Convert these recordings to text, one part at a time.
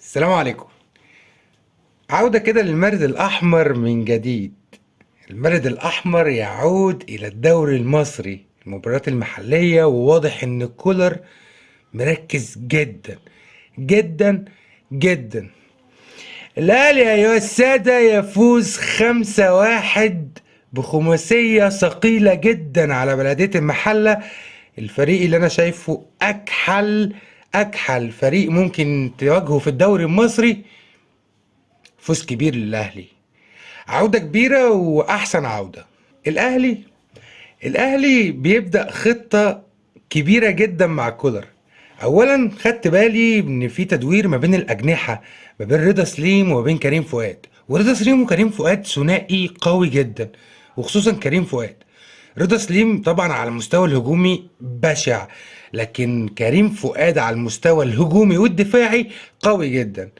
السلام عليكم. عودة كده للمارد الأحمر من جديد. المارد الأحمر يعود إلى الدوري المصري، المباريات المحلية، وواضح إن كولر مركز جدا جدا جدا. الأهلي أيها السادة يفوز 5-1 بخماسية ثقيلة جدا على بلدية المحلة، الفريق اللي أنا شايفه أكحل فريق ممكن تواجهه في الدوري المصري. فوز كبير للأهلي، عودة كبيرة وأحسن عودة. الأهلي الأهلي بيبدأ خطة كبيرة جدا مع كولر. أولا خدت بالي إن في تدوير ما بين الأجنحة، ما بين رضا سليم وما بين كريم فؤاد. ورضا سليم وكريم فؤاد ثنائي قوي جدا، وخصوصا كريم فؤاد. رضا سليم طبعا على المستوى الهجومي بشع، لكن كريم فؤاد على المستوى الهجومي والدفاعي قوي جدا.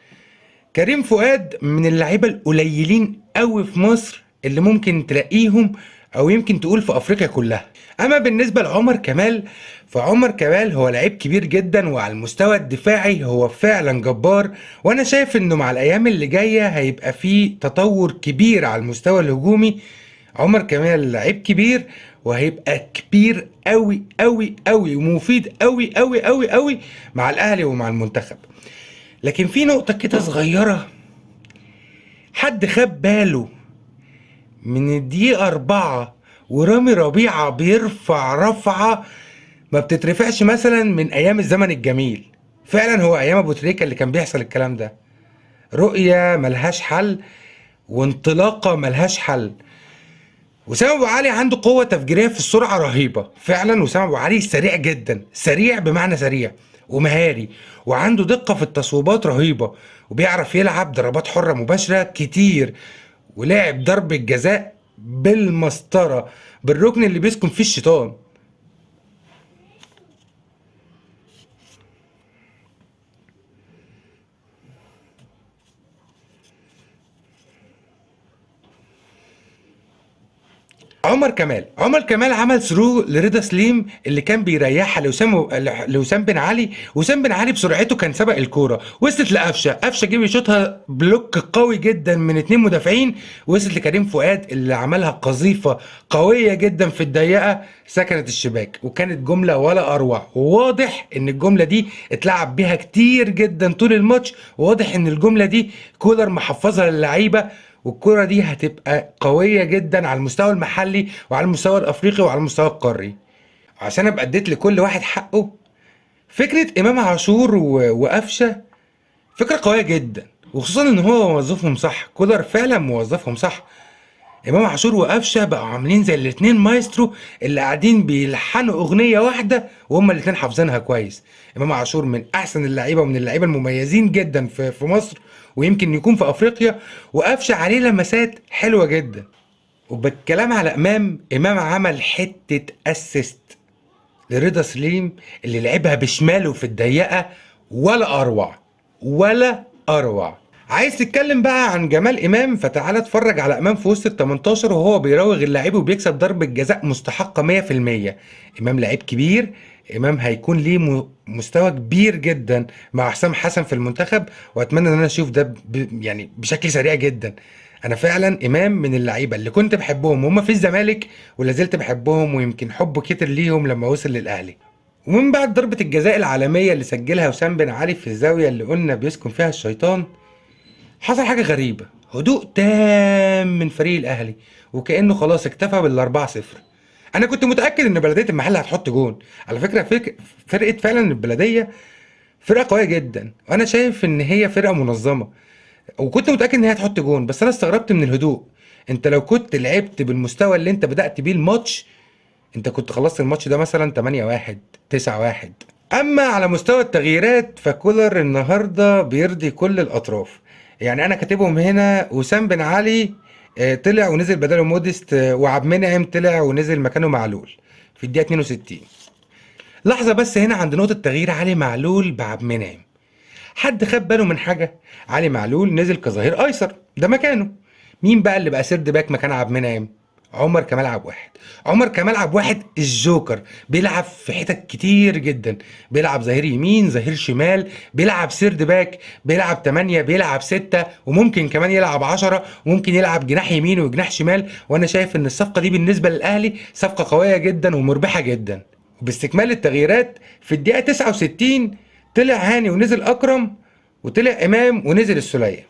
كريم فؤاد من اللعيبه القليلين قوي في مصر اللي ممكن تلاقيهم، او يمكن تقول في افريقيا كلها. اما بالنسبه لعمر كمال، فعمر كمال هو لعيب كبير جدا، وعلى المستوى الدفاعي هو فعلا جبار. وانا شايف انه مع الايام اللي جايه هيبقى فيه تطور كبير على المستوى الهجومي. عمر كمال لعيب كبير، وهيبقى كبير قوي قوي قوي ومفيد قوي قوي قوي قوي مع الاهلي ومع المنتخب. لكن في نقطة كده صغيرة، حد خد باله من الدقيقة 4 ورامي ربيعة بيرفع رفعة ما بتترفعش مثلا من أيام الزمن الجميل. فعلا هو أيام أبو تريكة اللي كان بيحصل الكلام ده. رؤية ملهاش حل، وانطلاقة ملهاش حل. وسام ابو علي عنده قوه تفجيريه في السرعه رهيبه فعلا. وسام ابو علي سريع جدا، سريع بمعنى سريع ومهاري، وعنده دقه في التصويبات رهيبه، وبيعرف يلعب ضربات حره مباشره كتير، ولعب ضربه جزاء بالمسطره بالركن اللي بيسكن فيه الشيطان. عمر كمال عمل ثرو لرضا سليم اللي كان بيريحها لوسام بن علي. وسام بن علي بسرعته كان سبق الكوره، وصلت قفشه جه يشوطها بلوك قوي جدا من اتنين مدافعين، وصلت لكريم فؤاد اللي عملها قذيفه قويه جدا في الضيقه، سكنت الشباك. وكانت جمله ولا اروع، وواضح ان الجمله دي اتلعب بيها كتير جدا طول الماتش، وواضح ان الجمله دي كولر محفظها للعيبه. والكرة دي هتبقى قوية جدا على المستوى المحلي وعلى المستوى الافريقي وعلى المستوى القاري. عشان ابقى اديت لكل واحد حقه، فكرة امام عاشور وقفشة فكرة قوية جدا، وخصوصا ان هو موظفهم صح. كولر فعلا موظفهم صح. امام عاشور وقفشه بقوا عاملين زي الاتنين مايسترو اللي قاعدين بيلحنوا اغنيه واحده وهما الاتنين حافظينها كويس. امام عاشور من احسن اللعيبه ومن اللعيبه المميزين جدا في مصر، ويمكن يكون في افريقيا. وقفشه عليه لمسات حلوه جدا. وبالكلام على امام عمل حته اسيست لرضا سليم اللي لعبها بشماله في الضيقه، ولا اروع ولا اروع. عايز تتكلم بقى عن جمال امام، فتعالى اتفرج على امام في وسط ال 18 وهو بيراوغ اللعيب وبيكسب ضربة جزاء مستحقة 100%. امام لعيب كبير. امام هيكون ليه مستوى كبير جدا مع حسام حسن في المنتخب، واتمنى ان انا اشوف ده يعني بشكل سريع جدا. انا فعلا امام من اللعيبه اللي كنت بحبهم وهم في الزمالك، ولا زلت بحبهم، ويمكن حب كتر ليهم لما وصل للاهلي. ومن بعد ضربة الجزاء العالمية اللي سجلها وسام بن علي في الزاوية اللي قلنا بيسكن فيها الشيطان، حصل حاجة غريبة. هدوء تام من فريق الأهلي، وكأنه خلاص اكتفى بال4-0. أنا كنت متأكد إن بلدية المحلة هتحط جون. على فكرة فرقة فعلا البلدية فرقة قوية جدا، وأنا شايف إن هي فرقة منظمة، وكنت متأكد إن هي هتحط جون. بس أنا استغربت من الهدوء. أنت لو كنت لعبت بالمستوى اللي أنت بدأت بيه الماتش، أنت كنت خلصت الماتش ده مثلا 8-1 9-1. اما على مستوى التغييرات، فكولر النهارده بيرضي كل الاطراف. يعني انا كاتبهم هنا: وسام بن علي طلع ونزل بداله موديست، وعبد المنعم طلع ونزل مكانه معلول في الدقيقه 62. لحظه بس هنا عند نقطه تغيير علي معلول بعبد المنعم، حد خد باله من حاجه؟ علي معلول نزل كظهير ايسر، ده مكانه. مين بقى اللي بقى سيرد باك مكان عبد المنعم؟ عمر كمال عبد الواحد. عمر كمال عبد الواحد الجوكر، بيلعب في حتت كتير جدا، بيلعب ظهير يمين، ظهير شمال، بيلعب سيرد باك، بيلعب 8، بيلعب 6، وممكن كمان يلعب 10، وممكن يلعب جناح يمين وجناح شمال. وانا شايف ان الصفقة دي بالنسبة للاهلي صفقة قوية جدا ومربحة جدا. وباستكمال التغييرات في الدقيقة 69 طلع هاني ونزل اكرم، وطلع امام ونزل السولية.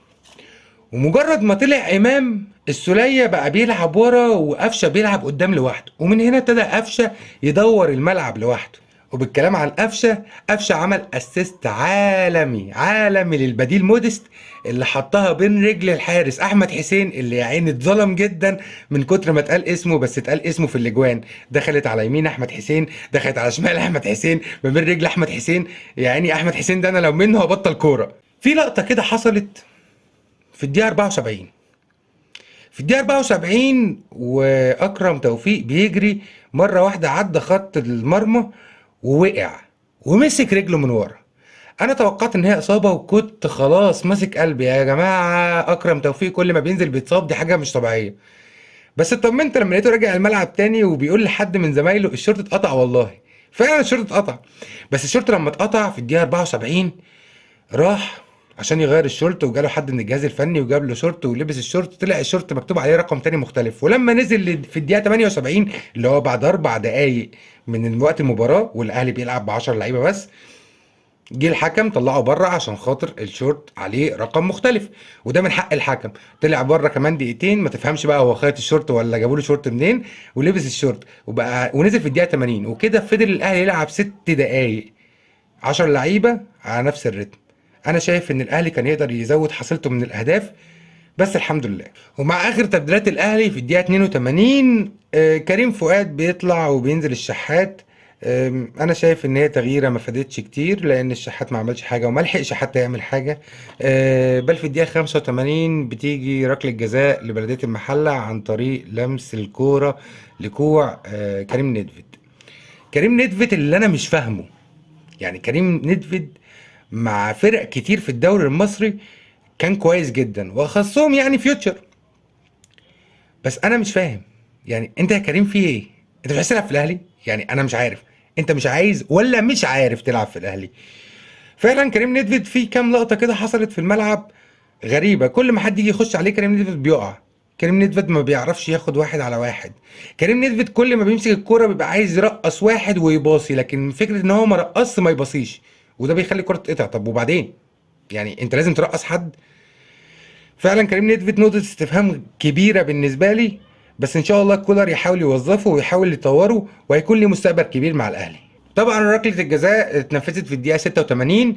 ومجرد ما طلع امام، السولية بقى بيلعب ورا وقفشه بيلعب قدام لوحده، ومن هنا ابتدى قفشه يدور الملعب لوحده. وبالكلام عن قفشه، قفشه عمل اسيست عالمي عالمي للبديل موديست، اللي حطها بين رجل الحارس احمد حسين، اللي يا عيني اتظلم جدا من كتر ما اتقال اسمه، بس اتقال اسمه في الاجوان. دخلت على يمين احمد حسين، دخلت على شمال احمد حسين، ما بين رجل احمد حسين. يا عيني احمد حسين ده انا لو منه هبطل كوره. في لقطه كده حصلت في الدقيقة 74. في الدقيقة 74 وأكرم توفيق بيجري مرة واحدة، عدى خط المرمى ووقع ومسك رجله من ورا. أنا توقعت إن هي إصابة، وكنت خلاص ماسك قلبي يا جماعة، أكرم توفيق كل ما بينزل بيتصاب، دي حاجة مش طبيعية. بس اطمنت لما لقيته راجع الملعب تاني وبيقول لحد من زمايله الشورت اتقطع. والله فعلا الشورت اتقطع. بس الشورت لما اتقطع في الدقيقة 74 راح عشان يغير الشورت، وجاله حد من الجهاز الفني وجاب له شورت ولبس الشورت، طلع الشورت مكتوب عليه رقم تاني مختلف. ولما نزل في الدقيقة 78 اللي هو بعد 4 دقايق من وقت المباراة والاهلي بيلعب ب 10 لعيبة بس، جه الحكم طلعه بره عشان خاطر الشورت عليه رقم مختلف، وده من حق الحكم. طلع بره كمان دقيقتين، ما تفهمش بقى هو خيط الشورت ولا جابوا له شورت منين، ولبس الشورت وبقى ونزل في الدقيقة 80. وكده فضل الاهلي يلعب 6 دقايق 10 لعيبة على نفس الريتم. انا شايف ان الاهلي كان يقدر يزود حصيلته من الاهداف، بس الحمد لله. ومع اخر تبديلات الاهلي في الدقيقه 82 كريم فؤاد بيطلع وبينزل الشحات. انا شايف ان هي تغييره ما فادتش كتير، لان الشحات ما عملش حاجه وما لحقش حتى يعمل حاجه. بل في الدقيقه 85 بتيجي ركله جزاء لبلديه المحله عن طريق لمس الكوره لكوع كريم نيدفيد. كريم نيدفيد اللي انا مش فاهمه، يعني كريم نيدفيد مع فرق كتير في الدوري المصري كان كويس جدا، واخصهم يعني فيوتشر. بس انا مش فاهم، يعني انت يا كريم في ايه؟ انت مش عايز تلعب في الاهلي؟ يعني انا مش عارف، انت مش عايز ولا مش عارف تلعب في الاهلي؟ فعلا كريم نيدفيد في كام لقطه كده حصلت في الملعب غريبه، كل ما حد يجي يخش عليه كريم نيدفيد بيقع. كريم نيدفيد ما بيعرفش ياخد واحد على واحد. كريم نيدفيد كل ما بيمسك الكوره بيبقى عايز يرقص واحد ويباصي، لكن فكره ان هو ما رقصش ما يباصيش، وده بيخلي الكوره تتقطع. طب وبعدين؟ يعني انت لازم ترقص حد؟ فعلا كريم نيدفيد نقطة استفهام كبيرة بالنسبة لي، بس ان شاء الله كولر يحاول يوظفه ويحاول يطوره، وهيكون ليه مستقبل كبير مع الاهلي. طبعا ركلة الجزاء اتنفذت في الدقيقة 86،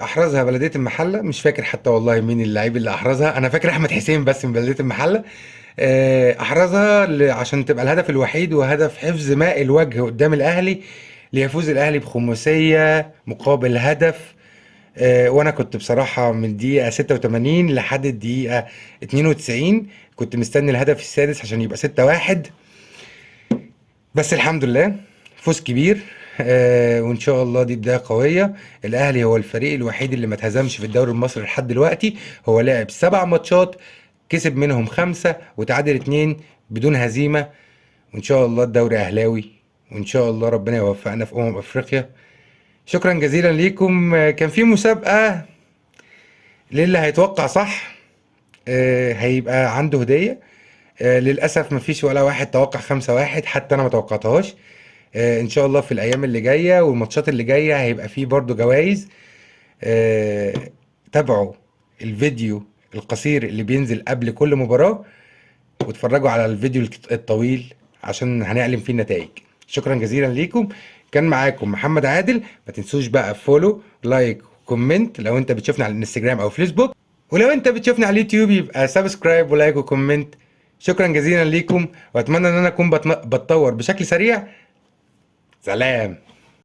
احرزها بلدية المحلة. مش فاكر حتى والله مين اللاعب اللي احرزها، انا فاكر احمد حسين بس من بلدية المحلة. احرزها عشان تبقى الهدف الوحيد وهدف حفظ ماء الوجه قدام الاهلي، ليفوز الاهلي بخماسية مقابل هدف. وانا كنت بصراحة من الدقيقة 86 لحد الدقيقة 92 كنت مستني الهدف السادس عشان يبقى 6-1. بس الحمد لله فوز كبير. وان شاء الله دي بداية قوية. الاهلي هو الفريق الوحيد اللي ما اتهزمش في الدوري المصري لحد دلوقتي. هو لعب 7 ماتشات، كسب منهم 5 وتعادل 2 بدون هزيمة. وان شاء الله الدوري اهلاوي، وان شاء الله ربنا يوفقنا في افريقيا. شكرا جزيلا ليكم. كان في مسابقة للي هيتوقع صح هيبقى عنده هدية. للأسف مفيش ولا واحد توقع 5-1، حتى أنا متوقعتهاش. إن شاء الله في الأيام اللي جاية والماتشات اللي جاية هيبقى فيه برضو جوائز. تابعوا الفيديو القصير اللي بينزل قبل كل مباراة، واتفرجوا على الفيديو الطويل عشان هنعلم فيه النتائج. شكرا جزيلا ليكم. كان معاكم محمد عادل. ما تنسوش بقى فولو لايك وكومنت لو انت بتشوفنا على الانستجرام او فيسبوك، ولو انت بتشوفنا على اليوتيوب يبقى سبسكرايب ولايك وكومنت. شكرا جزيلا ليكم، واتمنى ان انا اكون بتطور بشكل سريع. سلام.